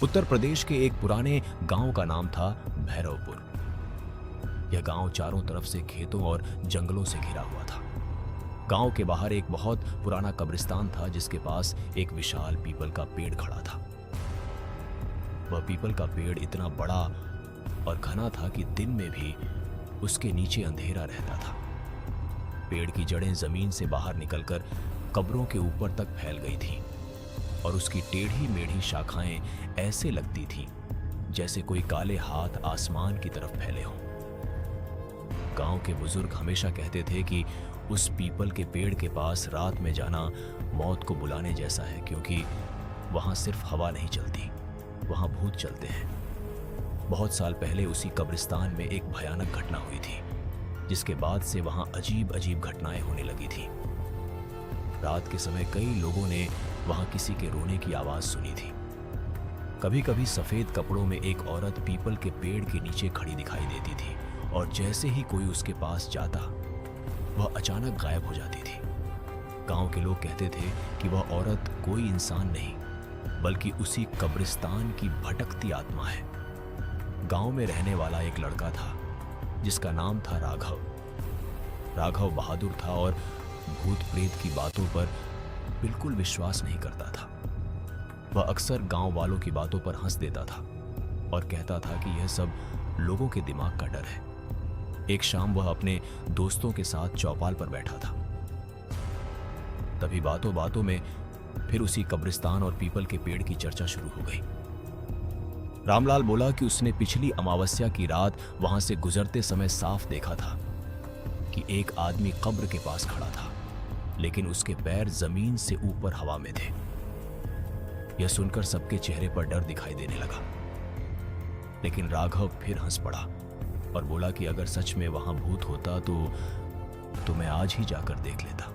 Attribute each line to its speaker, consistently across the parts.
Speaker 1: उत्तर प्रदेश के एक पुराने गांव का नाम था भैरवपुर। यह गांव चारों तरफ से खेतों और जंगलों से घिरा हुआ था। गांव के बाहर एक बहुत पुराना कब्रिस्तान था जिसके पास एक विशाल पीपल का पेड़ खड़ा था। वह पीपल का पेड़ इतना बड़ा और घना था कि दिन में भी उसके नीचे अंधेरा रहता था। पेड़ की जड़ें जमीन से बाहर निकलकर कब्रों के ऊपर तक फैल गई थीं और उसकी टेढ़ी मेढ़ी शाखाएं ऐसे लगती थीं जैसे कोई काले हाथ आसमान की तरफ फैले हों। गांव के बुजुर्ग हमेशा कहते थे कि उस पीपल के पेड़ के पास रात में जाना मौत को बुलाने जैसा है, क्योंकि वहां सिर्फ हवा नहीं चलती, वहां भूत चलते हैं। बहुत साल पहले उसी कब्रिस्तान में एक भयानक घटना हुई थी, जिसके बाद से वहां अजीब अजीब घटनाएं होने लगी थी। रात के समय कई लोगों ने वहां किसी के रोने की आवाज सुनी थी। कभी कभी सफेद कपड़ों में एक औरत पीपल के पेड़ के नीचे खड़ी दिखाई देती थी और जैसे ही कोई उसके पास जाता वह अचानक गायब हो जाती थी। गांव के लोग कहते थे कि वह औरत कोई इंसान नहीं बल्कि उसी कब्रिस्तान की भटकती आत्मा है। गांव में रहने वाला एक लड़का था जिसका नाम था राघव। राघव बहादुर था और भूत प्रेत की बातों पर बिल्कुल विश्वास नहीं करता था। वह अक्सर गांव वालों की बातों पर हंस देता था और कहता था कि यह सब लोगों के दिमाग का डर है। एक शाम वह अपने दोस्तों के साथ चौपाल पर बैठा था। तभी बातों बातों में फिर उसी कब्रिस्तान और पीपल के पेड़ की चर्चा शुरू हो गई। रामलाल बोला कि उसने पिछली अमावस्या की रात वहां से गुजरते समय साफ देखा था कि एक आदमी कब्र के पास खड़ा था, लेकिन उसके पैर जमीन से ऊपर हवा में थे। यह सुनकर सबके चेहरे पर डर दिखाई देने लगा, लेकिन राघव फिर हंस पड़ा और बोला कि अगर सच में वहां भूत होता तो मैं आज ही जाकर देख लेता।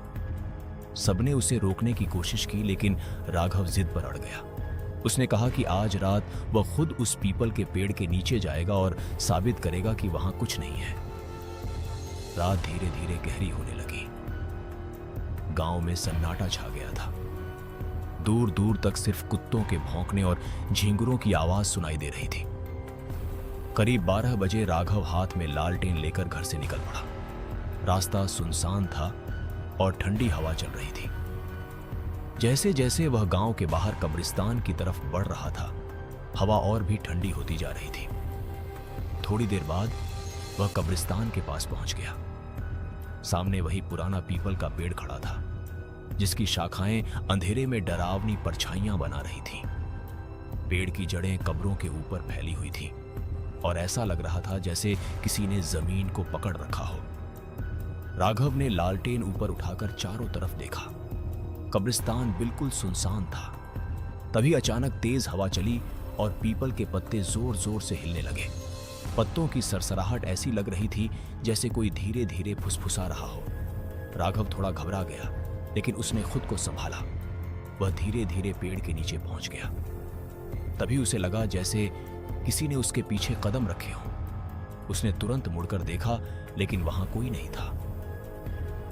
Speaker 1: सबने उसे रोकने की कोशिश की, लेकिन राघव जिद पर अड़ गया। उसने कहा कि आज रात वह खुद उस पीपल के पेड़ के नीचे जाएगा और साबित करेगा कि वहां कुछ नहीं है। रात धीरे धीरे गहरी होने लगी। गांव में सन्नाटा छा गया था। दूर दूर तक सिर्फ कुत्तों के भौंकने और झींगुरों की आवाज सुनाई दे रही थी। करीब 12 बजे राघव हाथ में लालटेन लेकर घर से निकल पड़ा। रास्ता सुनसान था और ठंडी हवा चल रही थी। जैसे जैसे वह गांव के बाहर कब्रिस्तान की तरफ बढ़ रहा था, हवा और भी ठंडी होती जा रही थी। थोड़ी देर बाद वह कब्रिस्तान के पास पहुंच गया। सामने वही पुराना पीपल का पेड़ खड़ा था, जिसकी शाखाएं अंधेरे में डरावनी परछाइयां बना रही थीं। पेड़ की जड़ें कब्रों के ऊपर फैली हुई थीं और ऐसा लग रहा था जैसे किसी ने जमीन को पकड़ रखा हो। राघव ने लालटेन ऊपर उठाकर चारों तरफ देखा। कब्रिस्तान बिल्कुल सुनसान था। तभी अचानक तेज हवा चली और पीपल के पत्ते जोर जोर से हिलने लगे। पत्तों की सरसराहट ऐसी लग रही थी जैसे कोई धीरे धीरे फुसफुसा रहा हो। राघव थोड़ा घबरा गया, लेकिन उसने खुद को संभाला। वह धीरे धीरे पेड़ के नीचे पहुंच गया। तभी उसे लगा जैसे किसी ने उसके पीछे कदम रखे हों। उसने तुरंत मुड़कर देखा, लेकिन वहां कोई नहीं था।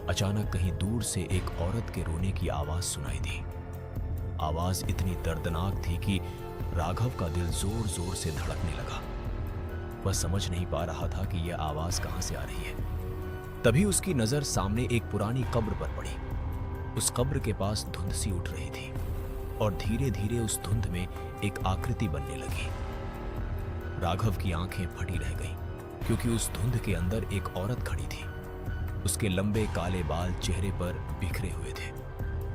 Speaker 1: अचानक कहीं दूर से एक औरत के रोने की आवाज सुनाई दी। आवाज इतनी दर्दनाक थी कि राघव का दिल जोर जोर से धड़कने लगा। वह समझ नहीं पा रहा था कि यह आवाज कहां से आ रही है। तभी उसकी नजर सामने एक पुरानी कब्र पर पड़ी। उस कब्र के पास धुंध सी उठ रही थी और धीरे धीरे उस धुंध में एक आकृति बनने लगी। राघव की आंखें फटी रह गईं, क्योंकि उस धुंध के अंदर एक औरत खड़ी थी। उसके लंबे काले बाल चेहरे पर बिखरे हुए थे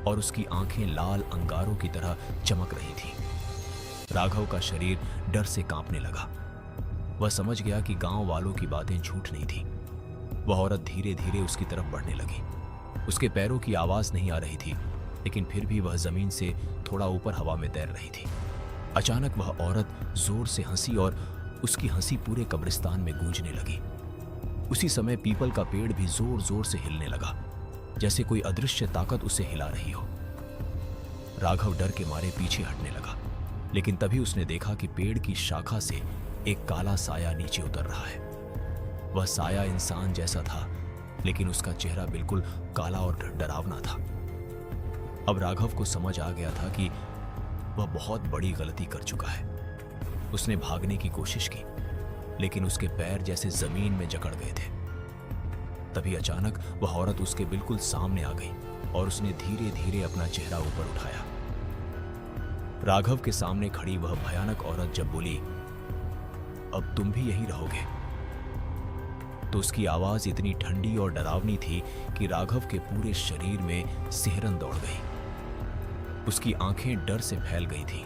Speaker 1: और उसकी आंखें लाल अंगारों की तरह चमक रही थीं। राघव का शरीर डर से कांपने लगा। वह समझ गया कि गांव वालों की बातें झूठ नहीं थी। वह औरत धीरे धीरे उसकी तरफ बढ़ने लगी। उसके पैरों की आवाज नहीं आ रही थी, लेकिन फिर भी वह जमीन से थोड़ा ऊपर हवा में तैर रही थी। अचानक वह औरत जोर से हंसी और उसकी हंसी पूरे कब्रिस्तान में गूंजने लगी। उसी समय पीपल का पेड़ भी जोर जोर से हिलने लगा, जैसे कोई अदृश्य ताकत उसे हिला रही हो। राघव डर के मारे पीछे हटने लगा, लेकिन तभी उसने देखा कि पेड़ की शाखा से एक काला साया नीचे उतर रहा है। वह साया इंसान जैसा था, लेकिन उसका चेहरा बिल्कुल काला और डरावना था। अब राघव को समझ आ गया था कि वह बहुत बड़ी गलती कर चुका है। उसने भागने की कोशिश की, लेकिन उसके पैर जैसे जमीन में जकड़ गए थे। तभी अचानक वह औरत उसके बिल्कुल सामने आ गई और उसने धीरे धीरे अपना चेहरा ऊपर उठाया। राघव के सामने खड़ी वह भयानक औरत जब बोली, अब तुम भी यहीं रहोगे, तो उसकी आवाज इतनी ठंडी और डरावनी थी कि राघव के पूरे शरीर में सिहरन दौड़ गई। उसकी आंखें डर से फैल गई थीं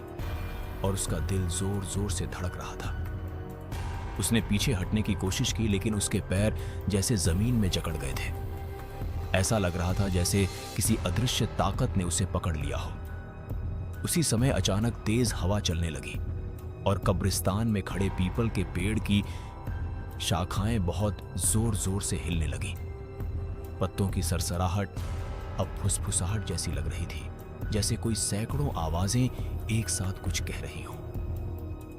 Speaker 1: और उसका दिल जोर जोर से धड़क रहा था। उसने पीछे हटने की कोशिश की, लेकिन उसके पैर जैसे जमीन में जकड़ गए थे। ऐसा लग रहा था जैसे किसी अदृश्य ताकत ने उसे पकड़ लिया हो। उसी समय अचानक तेज हवा चलने लगी और कब्रिस्तान में खड़े पीपल के पेड़ की शाखाएं बहुत जोर जोर से हिलने लगी। पत्तों की सरसराहट अब फुसफुसाहट जैसी लग रही थी, जैसे कोई सैकड़ों आवाजें एक साथ कुछ कह रही हों।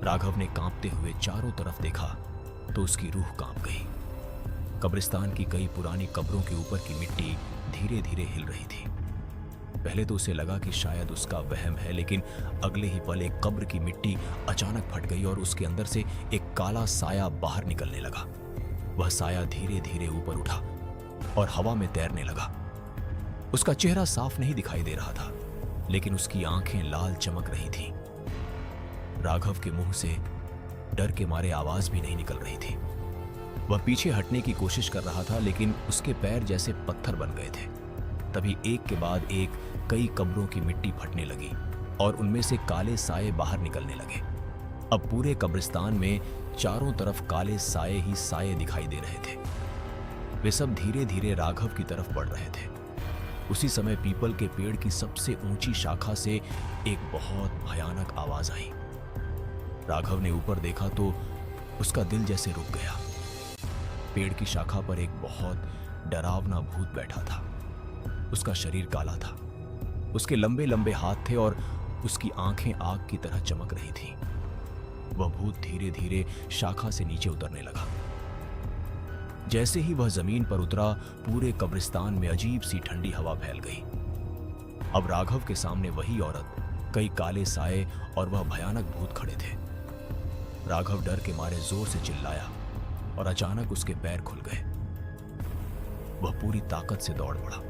Speaker 1: राघव ने कांपते हुए चारों तरफ देखा तो उसकी रूह कांप गई। कब्रिस्तान की कई पुरानी कब्रों के ऊपर की मिट्टी धीरे धीरे हिल रही थी। पहले तो उसे लगा कि शायद उसका वहम है, लेकिन अगले ही पल एक कब्र की मिट्टी अचानक फट गई और उसके अंदर से एक काला साया बाहर निकलने लगा। वह साया धीरे धीरे ऊपर उठा और हवा में तैरने लगा। उसका चेहरा साफ नहीं दिखाई दे रहा था, लेकिन उसकी आंखें लाल चमक रही थीं। राघव के मुंह से डर के मारे आवाज भी नहीं निकल रही थी। वह पीछे हटने की कोशिश कर रहा था, लेकिन उसके पैर जैसे पत्थर बन गए थे। तभी एक के बाद एक कई कब्रों की मिट्टी फटने लगी और उनमें से काले साए बाहर निकलने लगे। अब पूरे कब्रिस्तान में चारों तरफ काले साए ही साए दिखाई दे रहे थे। वे सब धीरे धीरे राघव की तरफ बढ़ रहे थे। उसी समय पीपल के पेड़ की सबसे ऊंची शाखा से एक बहुत भयानक आवाज आई। राघव ने ऊपर देखा तो उसका दिल जैसे रुक गया। पेड़ की शाखा पर एक बहुत डरावना भूत बैठा था। उसका शरीर काला था, उसके लंबे लंबे हाथ थे और उसकी आंखें आग की तरह चमक रही थीं। वह भूत धीरे धीरे शाखा से नीचे उतरने लगा। जैसे ही वह जमीन पर उतरा, पूरे कब्रिस्तान में अजीब सी ठंडी हवा फैल गई। अब राघव के सामने वही औरत, कई काले साए और वह भयानक भूत खड़े थे। राघव डर के मारे जोर से चिल्लाया और अचानक उसके पैर खुल गए। वह पूरी ताकत से दौड़ पड़ा।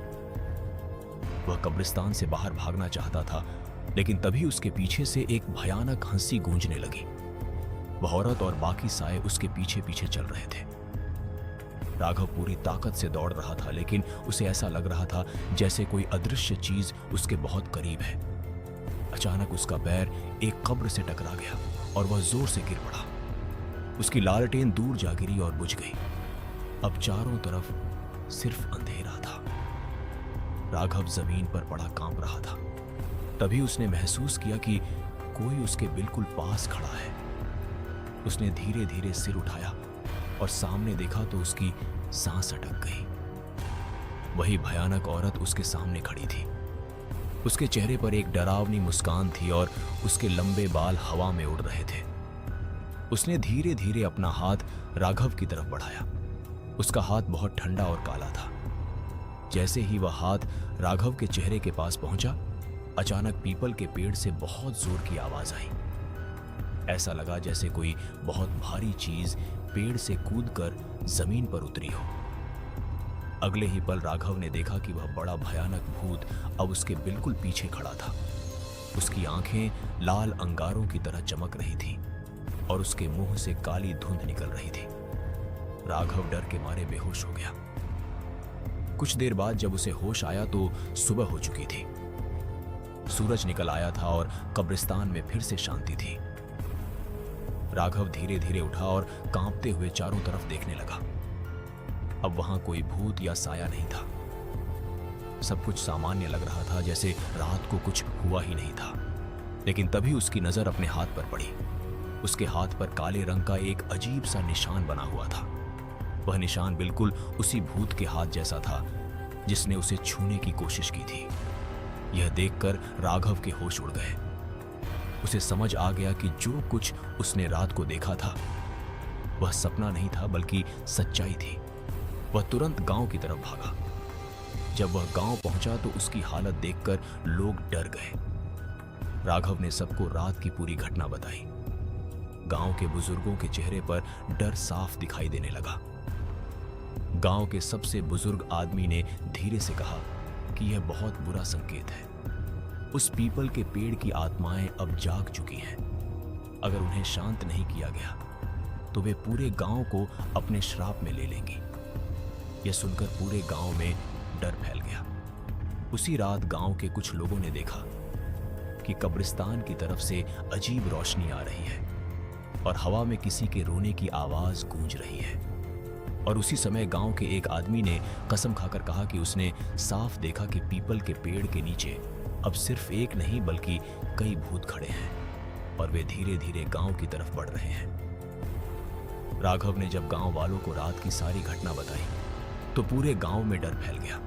Speaker 1: वह कब्रिस्तान से बाहर भागना चाहता था, लेकिन तभी उसके पीछे से एक भयानक हंसी गूंजने लगी। वह औरत और बाकी साए उसके पीछे पीछे चल रहे थे। राघव पूरी ताकत से दौड़ रहा था, लेकिन उसे ऐसा लग रहा था जैसे कोई अदृश्य चीज उसके बहुत करीब है। अचानक उसका पैर एक कब्र से टकरा गया और वह जोर से गिर पड़ा। उसकी लालटेन दूर जा गिरी और बुझ गई। अब चारों तरफ सिर्फ अंधेरा था। राघव जमीन पर पड़ा कांप रहा था। तभी उसने महसूस किया कि कोई उसके बिल्कुल पास खड़ा है। उसने धीरे धीरे सिर उठाया और सामने देखा तो उसकी सांस अटक गई। वही भयानक औरत उसके सामने खड़ी थी। उसके चेहरे पर एक डरावनी मुस्कान थी और उसके लंबे बाल हवा में उड़ रहे थे। उसने धीरे धीरे अपना हाथ राघव की तरफ बढ़ाया। उसका हाथ बहुत ठंडा और काला था। जैसे ही वह हाथ राघव के चेहरे के पास पहुंचा, अचानक पीपल के पेड़ से बहुत जोर की आवाज आई। ऐसा लगा जैसे कोई बहुत भारी चीज पेड़ से कूदकर जमीन पर उतरी हो। अगले ही पल राघव ने देखा कि वह बड़ा भयानक भूत अब उसके बिल्कुल पीछे खड़ा था। उसकी आंखें लाल अंगारों की तरह चमक रही थीं और उसके मुंह से काली धुंध निकल रही थी। राघव डर के मारे बेहोश हो गया। कुछ देर बाद जब उसे होश आया तो सुबह हो चुकी थी। सूरज निकल आया था और कब्रिस्तान में फिर से शांति थी। राघव धीरे धीरे उठा और कांपते हुए चारों तरफ देखने लगा। अब वहां कोई भूत या साया नहीं था। सब कुछ सामान्य लग रहा था, जैसे रात को कुछ हुआ ही नहीं था। लेकिन तभी उसकी नजर अपने हाथ पर पड़ी। उसके हाथ पर काले रंग का एक अजीब सा निशान बना हुआ था। वह निशान बिल्कुल उसी भूत के हाथ जैसा था जिसने उसे छूने की कोशिश की थी। यह देखकर राघव के होश उड़ गए। उसे समझ आ गया कि जो कुछ उसने रात को देखा था वह सपना नहीं था, बल्कि सच्चाई थी। वह तुरंत गांव की तरफ भागा। जब वह गांव पहुंचा तो उसकी हालत देखकर लोग डर गए। राघव ने सबको रात की पूरी घटना बताई। गांव के बुजुर्गों के चेहरे पर डर साफ दिखाई देने लगा। गांव के सबसे बुजुर्ग आदमी ने धीरे से कहा कि यह बहुत बुरा संकेत है। उस पीपल के पेड़ की आत्माएं अब जाग चुकी हैं। अगर उन्हें शांत नहीं किया गया तो वे पूरे गांव को अपने श्राप में ले लेंगी। यह सुनकर पूरे गांव में डर फैल गया। उसी रात गांव के कुछ लोगों ने देखा कि कब्रिस्तान की तरफ से अजीब रोशनी आ रही है और हवा में किसी के रोने की आवाज गूंज रही है। और उसी समय गांव के एक आदमी ने कसम खाकर कहा कि उसने साफ देखा कि पीपल के पेड़ के नीचे अब सिर्फ एक नहीं बल्कि कई भूत खड़े हैं और वे धीरे धीरे गांव की तरफ बढ़ रहे हैं। राघव ने जब गांव वालों को रात की सारी घटना बताई तो पूरे गांव में डर फैल गया।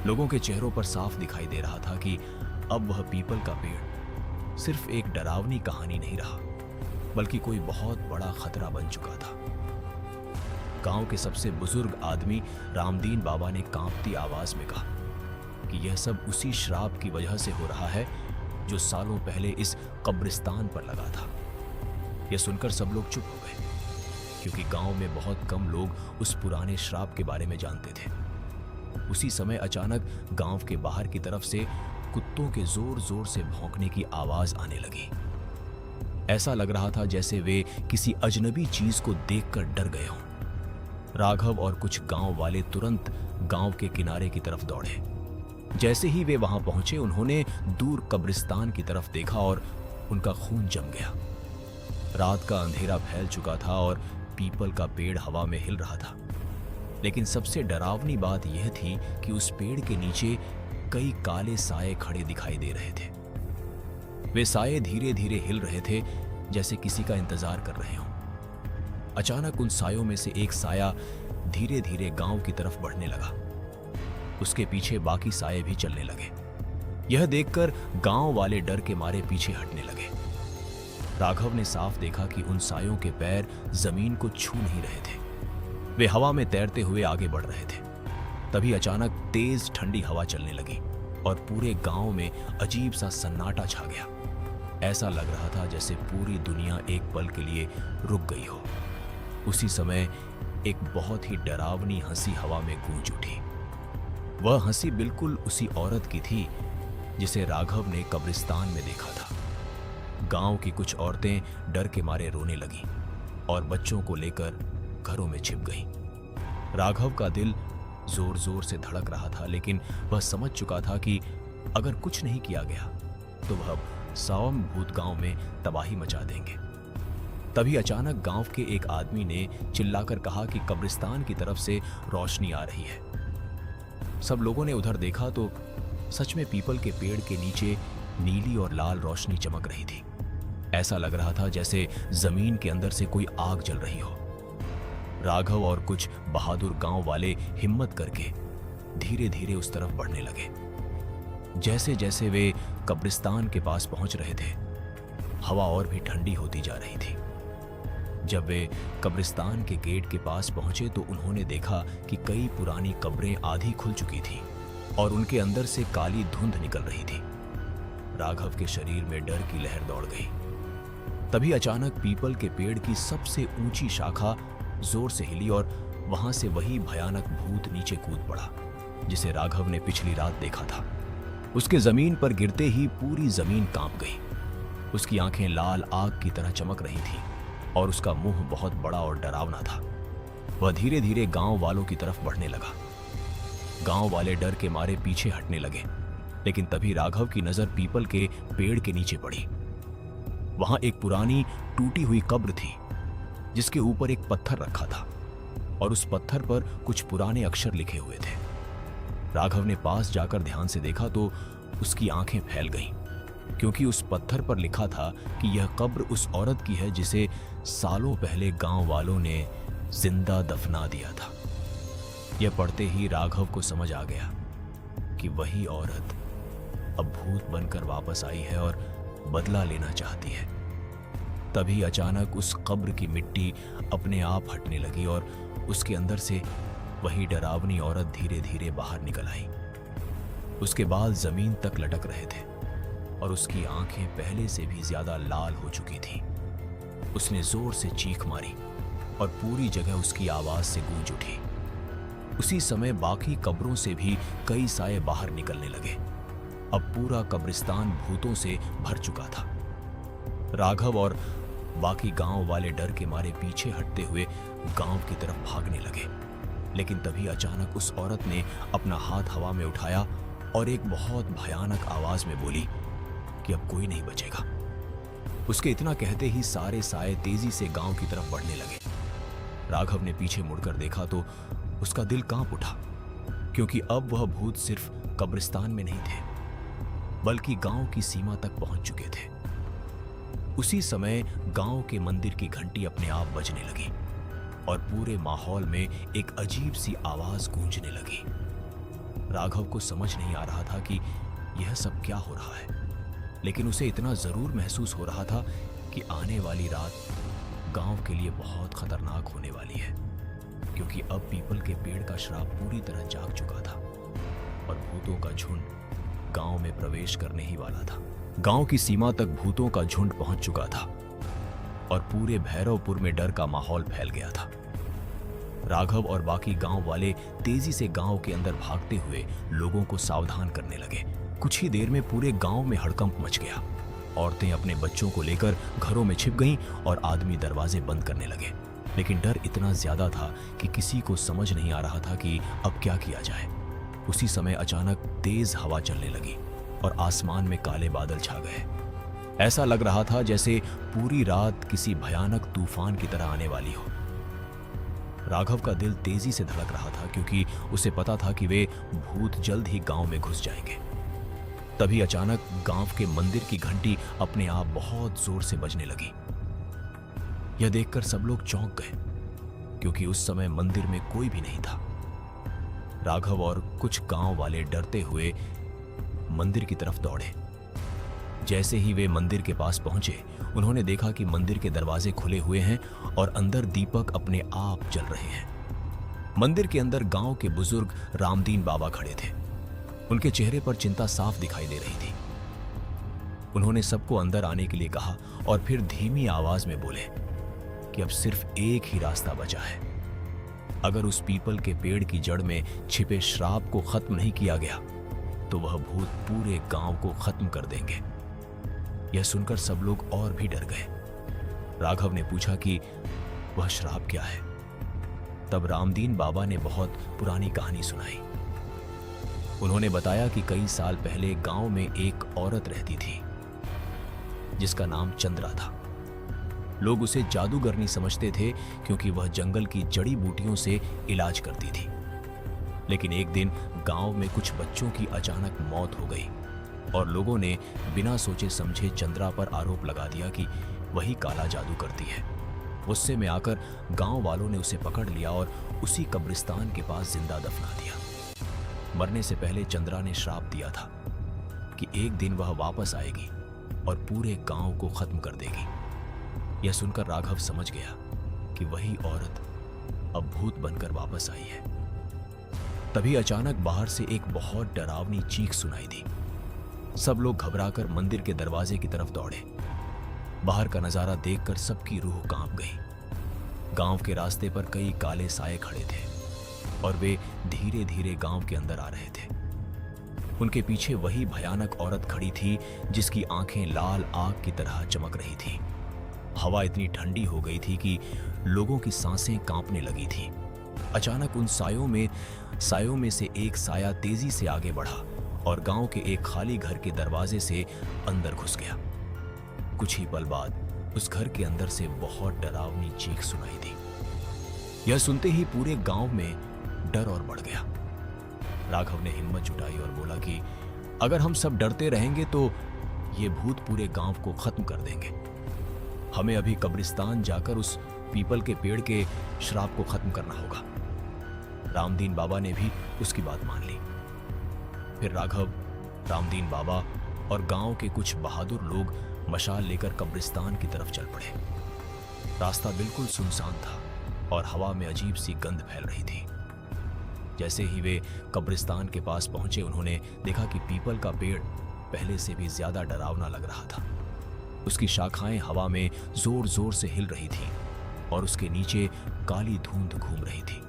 Speaker 1: लोगों के चेहरों पर साफ दिखाई दे रहा था कि अब वह पीपल का पेड़ सिर्फ एक डरावनी कहानी नहीं रहा बल्कि कोई बहुत बड़ा खतरा बन चुका था। गांव के सबसे बुजुर्ग आदमी रामदीन बाबा ने कांपती आवाज में कहा कि यह सब उसी श्राप की वजह से हो रहा है जो सालों पहले इस कब्रिस्तान पर लगा था। यह सुनकर सब लोग चुप हो गए क्योंकि गांव में बहुत कम लोग उस पुराने श्राप के बारे में जानते थे। उसी समय अचानक गांव के बाहर की तरफ से कुत्तों के जोर जोर से भौंकने की आवाज आने लगी। ऐसा लग रहा था जैसे वे किसी अजनबी चीज को देखकर डर गए हों। राघव और कुछ गांव वाले तुरंत गांव के किनारे की तरफ दौड़े। जैसे ही वे वहां पहुंचे उन्होंने दूर कब्रिस्तान की तरफ देखा और उनका खून जम गया। रात का अंधेरा फैल चुका था और पीपल का पेड़ हवा में हिल रहा था। लेकिन सबसे डरावनी बात यह थी कि उस पेड़ के नीचे कई काले साए खड़े दिखाई दे रहे थे। वे साए धीरे धीरे हिल रहे थे जैसे किसी का इंतजार कर रहे हों। अचानक उन सायों में से एक साया धीरे धीरे गांव की तरफ बढ़ने लगा। उसके पीछे बाकी साए भी चलने लगे। यह देखकर गांव वाले डर के मारे पीछे हटने लगे। राघव ने साफ देखा कि उन सायों के पैर जमीन को छू नहीं रहे थे। वे हवा में तैरते हुए आगे बढ़ रहे थे। तभी अचानक तेज ठंडी हवा चलने लगी और पूरे गांव में अजीब सा सन्नाटा छा गया। ऐसा लग रहा था जैसे पूरी दुनिया एक पल के लिए रुक गई हो। उसी समय एक बहुत ही डरावनी हंसी हवा में गूंज उठी। वह हंसी बिल्कुल उसी औरत की थी जिसे राघव ने कब्रिस्तान में देखा था। गांव की कुछ औरतें डर के मारे रोने लगीं और बच्चों को लेकर घरों में छिप गईं। राघव का दिल जोर जोर से धड़क रहा था, लेकिन वह समझ चुका था कि अगर कुछ नहीं किया गया तो वह सावम भूत गांव में तबाही मचा देंगे। तभी अचानक गांव के एक आदमी ने चिल्लाकर कहा कि कब्रिस्तान की तरफ से रोशनी आ रही है। सब लोगों ने उधर देखा तो सच में पीपल के पेड़ के नीचे नीली और लाल रोशनी चमक रही थी। ऐसा लग रहा था जैसे जमीन के अंदर से कोई आग जल रही हो। राघव और कुछ बहादुर गांव वाले हिम्मत करके धीरे धीरे उस तरफ बढ़ने लगे। जैसे जैसे वे कब्रिस्तान के पास पहुंच रहे थे, हवा और भी ठंडी होती जा रही थी। जब वे कब्रिस्तान के गेट के पास पहुंचे तो उन्होंने देखा कि कई पुरानी कब्रें आधी खुल चुकी थीं और उनके अंदर से काली धुंध निकल रही थी। राघव के शरीर में डर की लहर दौड़ गई। तभी अचानक पीपल के पेड़ की सबसे ऊंची शाखा जोर से हिली और वहां से वही भयानक भूत नीचे कूद पड़ा जिसे राघव ने पिछली रात देखा था। उसके जमीन पर गिरते ही पूरी जमीन कांप गई। उसकी आंखें लाल आग की तरह चमक रही थीं और उसका मुंह बहुत बड़ा और डरावना था। वह धीरे धीरे गांव वालों की तरफ बढ़ने लगा। गांव वाले डर के मारे पीछे हटने लगे, लेकिन तभी राघव की नजर पीपल के पेड़ के नीचे पड़ी। वहां एक पुरानी टूटी हुई कब्र थी जिसके ऊपर एक पत्थर रखा था और उस पत्थर पर कुछ पुराने अक्षर लिखे हुए थे। राघव ने पास जाकर ध्यान से देखा तो उसकी आंखें फैल गईं, क्योंकि उस पत्थर पर लिखा था कि यह कब्र उस औरत की है जिसे सालों पहले गांव वालों ने जिंदा दफना दिया था। यह पढ़ते ही राघव को समझ आ गया कि वही औरत अब भूत बनकर वापस आई है और बदला लेना चाहती है। तभी अचानक उस कब्र की मिट्टी अपने आप हटने लगी और उसके अंदर से वही डरावनी औरत धीरे धीरे बाहर निकल आई। उसके बाल जमीन तक लटक रहे थे और उसकी आंखें पहले से भी ज्यादा लाल हो चुकी थीं। उसने जोर से चीख मारी और पूरी जगह उसकी आवाज से गूंज उठी। उसी समय बाकी कब्रों से भी कई साए बाहर निकलने लगे। अब पूरा कब्रिस्तान भूतों से भर चुका था। राघव और बाकी गांव वाले डर के मारे पीछे हटते हुए गांव की तरफ भागने लगे। लेकिन तभी अचानक उस औरत ने अपना हाथ हवा में उठाया और एक बहुत भयानक आवाज में बोली कि अब कोई नहीं बचेगा। उसके इतना कहते ही सारे साए तेजी से गांव की तरफ बढ़ने लगे। राघव ने पीछे मुड़कर देखा तो उसका दिल कांप उठा, क्योंकि अब वह भूत सिर्फ कब्रिस्तान में नहीं थे बल्कि गांव की सीमा तक पहुंच चुके थे। उसी समय गांव के मंदिर की घंटी अपने आप बजने लगी और पूरे माहौल में एक अजीब सी आवाज गूंजने लगी। राघव को समझ नहीं आ रहा था कि यह सब क्या हो रहा है, लेकिन उसे इतना जरूर महसूस हो रहा था कि आने वाली रात गांव के लिए बहुत खतरनाक होने वाली है, क्योंकि अब पीपल के पेड़ का श्राप पूरी तरह जाग चुका था और भूतों का झुंड गांव में प्रवेश करने ही वाला था। गांव की सीमा तक भूतों का झुंड पहुंच चुका था और पूरे भैरवपुर में डर का माहौल फैल गया था। राघव और बाकी गांव वाले तेजी से गांव के अंदर भागते हुए लोगों को सावधान करने लगे। कुछ ही देर में पूरे गांव में हड़कंप मच गया। औरतें अपने बच्चों को लेकर घरों में छिप गईं और आदमी दरवाजे बंद करने लगे। लेकिन डर इतना ज्यादा था कि किसी को समझ नहीं आ रहा था कि अब क्या किया जाए। उसी समय अचानक तेज हवा चलने लगी और आसमान में काले बादल छा गए। ऐसा लग रहा था जैसे पूरी रात किसी भयानक तूफान की तरह आने वाली हो। राघव का दिल तेजी से धड़क रहा था, क्योंकि उसे पता था कि वे भूत जल्द ही गांव में घुस जाएंगे। तभी अचानक गांव के मंदिर की घंटी अपने आप बहुत जोर से बजने लगी। यह देखकर सब लोग चौंक गए, क्योंकि उस समय मंदिर में कोई भी नहीं था। राघव और कुछ गांव वाले डरते हुए मंदिर की तरफ दौड़े। जैसे ही वे मंदिर के पास पहुंचे, उन्होंने देखा कि मंदिर के दरवाजे खुले हुए हैं और अंदर दीपक अपने आप जल रहे हैं। मंदिर के अंदर गांव के बुजुर्ग रामदीन बाबा खड़े थे। उनके चेहरे पर चिंता साफ दिखाई दे रही थी। उन्होंने सबको अंदर आने के लिए कहा और फिर धीमी आवाज में बोले कि अब सिर्फ एक ही रास्ता बचा है। अगर उस पीपल के पेड़ की जड़ में छिपे श्राप को खत्म नहीं किया गया तो वह भूत पूरे गांव को खत्म कर देंगे। यह सुनकर सब लोग और भी डर गए। राघव ने पूछा कि वह श्राप क्या है। तब रामदीन बाबा ने बहुत पुरानी कहानी सुनाई। उन्होंने बताया कि कई साल पहले गांव में एक औरत रहती थी जिसका नाम चंद्रा था। लोग उसे जादूगरनी समझते थे, क्योंकि वह जंगल की जड़ी बूटियों से इलाज करती थी। लेकिन एक दिन गांव में कुछ बच्चों की अचानक मौत हो गई और लोगों ने बिना सोचे समझे चंद्रा पर आरोप लगा दिया कि वही काला जादू करती है। गुस्से में आकर गांव वालों ने उसे पकड़ लिया और उसी कब्रिस्तान के पास जिंदा दफना दिया। मरने से पहले चंद्रा ने श्राप दिया था कि एक दिन वह वापस आएगी और पूरे गांव को खत्म कर देगी। यह सुनकर राघव समझ गया कि वही औरत अब भूत बनकर वापस आई है। तभी अचानक बाहर से एक बहुत डरावनी चीख सुनाई दी। सब लोग घबराकर मंदिर के दरवाजे की तरफ दौड़े। बाहर का नजारा देखकर सबकी रूह कांप गई। गांव के रास्ते पर कई काले साए खड़े थे और वे धीरे धीरे गांव के अंदर आ रहे थे। उनके पीछे वही भयानक औरत खड़ी थी जिसकी आंखें लाल आग की तरह चमक रही थी। हवा इतनी ठंडी हो गई थी कि लोगों की सांसें कांपने लगी थी। अचानक उन सायों में से एक साया तेजी से आगे बढ़ा और गांव के एक खाली घर के दरवाजे से अंदर घुस गया। कुछ ही पल बाद उस घर के अंदर से बहुत डरावनी चीख सुनाई दी। यह सुनते ही पूरे गांव में डर और बढ़ गया। राघव ने हिम्मत जुटाई और बोला कि अगर हम सब डरते रहेंगे तो ये भूत पूरे गांव को खत्म कर देंगे। हमें अभी कब्रिस्तान जाकर उस पीपल के पेड़ के श्राप को खत्म करना होगा। रामदीन बाबा ने भी उसकी बात मान ली। फिर राघव, रामदीन बाबा और गांव के कुछ बहादुर लोग मशाल लेकर कब्रिस्तान की तरफ चल पड़े। रास्ता बिल्कुल सुनसान था और हवा में अजीब सी गंध फैल रही थी। जैसे ही वे कब्रिस्तान के पास पहुंचे, उन्होंने देखा कि पीपल का पेड़ पहले से भी ज्यादा डरावना लग रहा था। उसकी शाखाएं हवा में जोर जोर से हिल रही थीं और उसके नीचे काली धुंध घूम रही थी।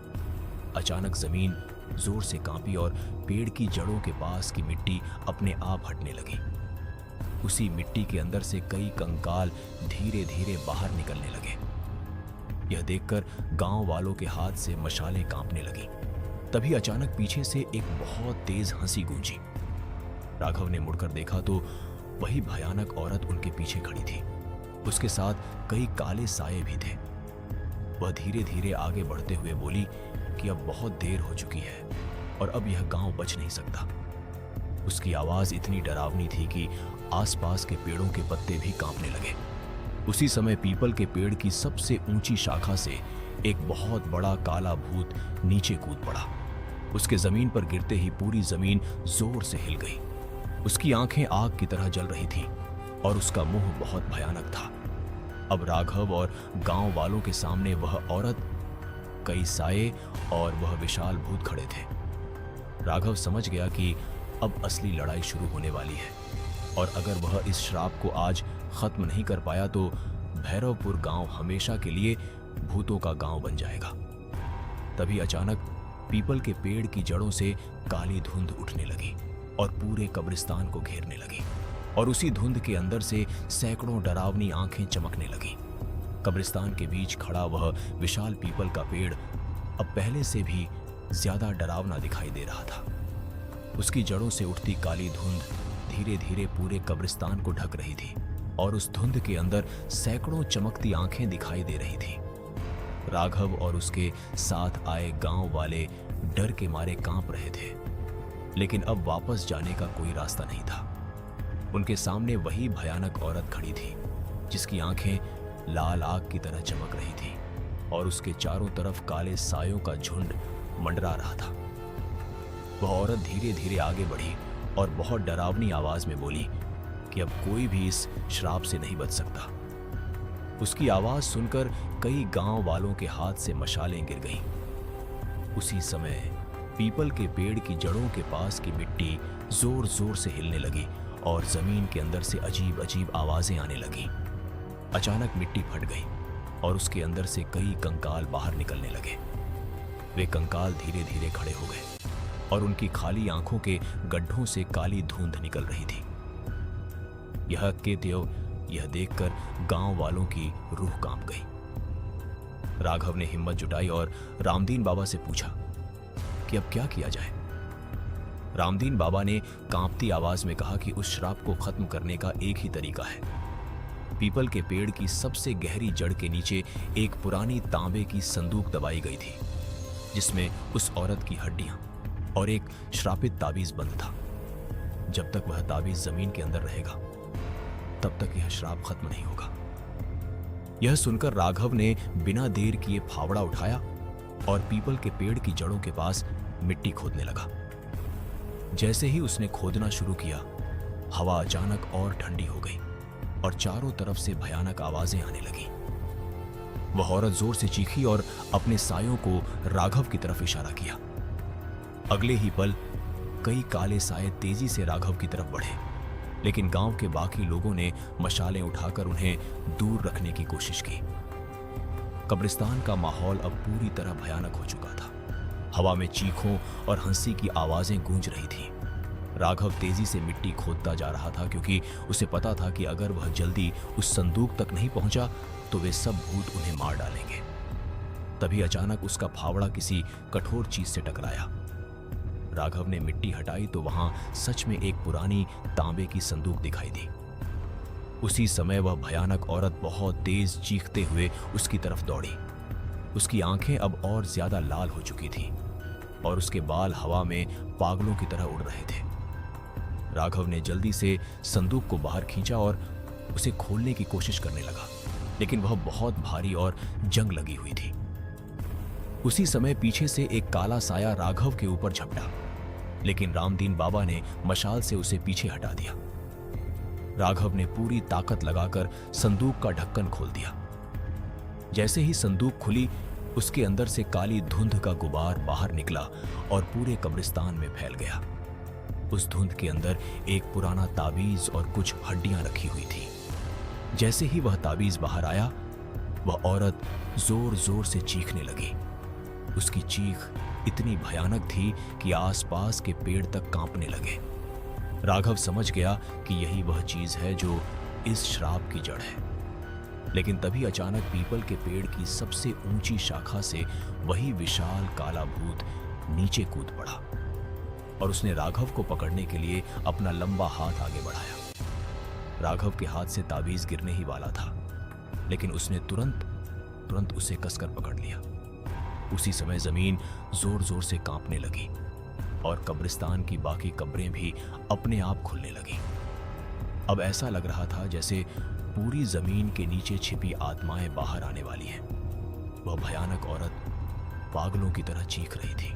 Speaker 1: अचानक जमीन जोर से कांपी और पेड़ की जड़ों के पास की मिट्टी अपने आप हटने लगी। उसी मिट्टी के अंदर से कई कंकाल धीरे धीरे बाहर निकलने लगे। यह देखकर गांव वालों के हाथ से मशालें कांपने लगी। तभी अचानक पीछे से एक बहुत तेज हंसी गूंजी। राघव ने मुड़कर देखा तो वही भयानक औरत उनके पीछे खड़ी थी। उसके साथ कई काले साये भी थे। वह धीरे धीरे आगे बढ़ते हुए बोली कि अब बहुत देर हो चुकी है और अब यह गांव बच नहीं सकता। उसकी आवाज इतनी डरावनी थी कि आसपास के पेड़ों के पत्ते भी कांपने लगे। उसी समय पीपल के पेड़ की सबसे ऊंची शाखा से एक बहुत बड़ा काला भूत नीचे कूद पड़ा। उसके जमीन पर गिरते ही पूरी जमीन जोर से हिल गई। उसकी आंखें आग की तरह जल रही थीं और उसका मुंह बहुत भयानक था। अब राघव और गांव वालों के सामने वह औरत, कई साये और वह विशाल भूत खड़े थे। राघव समझ गया कि अब असली लड़ाई शुरू होने वाली है और अगर वह इस श्राप को आज खत्म नहीं कर पाया तो भैरवपुर गांव हमेशा के लिए भूतों का गांव बन जाएगा। तभी अचानक पीपल के पेड़ की जड़ों से काली धुंध उठने लगी और पूरे कब्रिस्तान को घेरने लगी और उसी धुंध के अंदर से सैकड़ों डरावनी आंखें चमकने लगी। कब्रिस्तान के बीच खड़ा वह विशाल पीपल का पेड़ अब पहले से भी ज्यादा डरावना दिखाई दे रहा था। उसकी जड़ों से उठती काली धुंध धीरे धीरे पूरे कब्रिस्तान को ढक रही थी और उस धुंध के अंदर सैकड़ों चमकती आंखें दिखाई दे रही थी। राघव और उसके साथ आए गांव वाले डर के मारे कांप रहे थे, लेकिन अब वापस जाने का कोई रास्ता नहीं था। उनके सामने वही भयानक औरत खड़ी थी जिसकी आंखें लाल आग की तरह चमक रही थी और उसके चारों तरफ काले सायों का झुंड मंडरा रहा था। वह औरत धीरे धीरे आगे बढ़ी और बहुत डरावनी आवाज में बोली कि अब कोई भी इस श्राप से नहीं बच सकता। उसकी आवाज सुनकर कई गांव वालों के हाथ से मशालें गिर गईं। उसी समय पीपल के पेड़ की जड़ों के पास की मिट्टी जोर जोर से हिलने लगी और जमीन के अंदर से अजीब अजीब आवाजें आने लगीं। अचानक मिट्टी फट गई और उसके अंदर से कई कंकाल बाहर निकलने लगे। वे कंकाल धीरे धीरे खड़े हो गए और उनकी खाली आंखों के गड्ढों से काली धुंध निकल रही थी। यह के त्यों यह देखकर गांव वालों की रूह कांप गई। राघव ने हिम्मत जुटाई और रामदीन बाबा से पूछा कि अब क्या किया जाए। रामदीन बाबा ने कांपती आवाज में कहा कि उस श्राप को खत्म करने का एक ही तरीका है। पीपल के पेड़ की सबसे गहरी जड़ के नीचे एक पुरानी तांबे की संदूक दबाई गई थी जिसमें उस औरत की हड्डियां और एक श्रापित ताबीज बंद था। जब तक वह ताबीज जमीन के अंदर रहेगा तब तक यह श्राप खत्म नहीं होगा। यह सुनकर राघव ने बिना देर किए फावड़ा उठाया और पीपल के पेड़ की जड़ों के पास मिट्टी खोदने लगा। जैसे ही उसने खोदना शुरू किया, हवा अचानक और ठंडी हो गई और चारों तरफ से भयानक आवाजें आने लगी। वह औरत जोर से चीखी और अपने सायों को राघव की तरफ इशारा किया। अगले ही पल कई काले साये तेजी से राघव की तरफ बढ़े, लेकिन गांव के बाकी लोगों ने मशालें उठाकर उन्हें दूर रखने की कोशिश की। कब्रिस्तान का माहौल अब पूरी तरह भयानक हो चुका था। हवा में चीखों और हंसी की आवाजें गूंज रही थीं। राघव तेजी से मिट्टी खोदता जा रहा था क्योंकि उसे पता था कि अगर वह जल्दी उस संदूक तक नहीं पहुंचा तो वे सब भूत उन्हें मार डालेंगे। तभी अचानक उसका फावड़ा किसी कठोर चीज से टकराया। राघव ने मिट्टी हटाई तो वहां सच में एक पुरानी तांबे की संदूक दिखाई दी। उसी समय वह भयानक औरत बहुत तेज चीखते हुए उसकी तरफ दौड़ी। उसकी आंखें अब और ज्यादा लाल हो चुकी थीं और उसके बाल हवा में पागलों की तरह उड़ रहे थे। राघव ने जल्दी से संदूक को बाहर खींचा और उसे खोलने की कोशिश करने लगा, लेकिन वह बहुत भारी और जंग लगी हुई थी। उसी समय पीछे से एक काला साया राघव के ऊपर झपटा, लेकिन रामदीन बाबा ने मशाल से उसे पीछे हटा दिया। राघव ने पूरी ताकत लगाकर संदूक का ढक्कन खोल दिया। जैसे ही संदूक खुली, उसके अंदर से काली धुंध का गुबार बाहर निकला और पूरे कब्रिस्तान में फैल गया। उस धुंध के अंदर एक पुराना ताबीज और कुछ हड्डियां रखी हुई थी। जैसे ही वह ताबीज बाहर आया, वह औरत जोर जोर से चीखने लगी। उसकी चीख इतनी भयानक थी कि आसपास के पेड़ तक कांपने लगे। राघव समझ गया कि यही वह चीज है जो इस श्राप की जड़ है। लेकिन तभी अचानक पीपल के पेड़ की सबसे ऊंची शाखा से वही विशाल काला भूत नीचे कूद पड़ा और उसने राघव को पकड़ने के लिए अपना लंबा हाथ आगे बढ़ाया। राघव के हाथ से ताबीज गिरने ही वाला था, लेकिन उसने तुरंत उसे कसकर पकड़ लिया। उसी समय जमीन जोर जोर से कांपने लगी और कब्रिस्तान की बाकी कब्रें भी अपने आप खुलने लगी। अब ऐसा लग रहा था जैसे पूरी जमीन के नीचे छिपी आत्माएं बाहर आने वाली हैं। वह भयानक औरत पागलों की तरह चीख रही थी।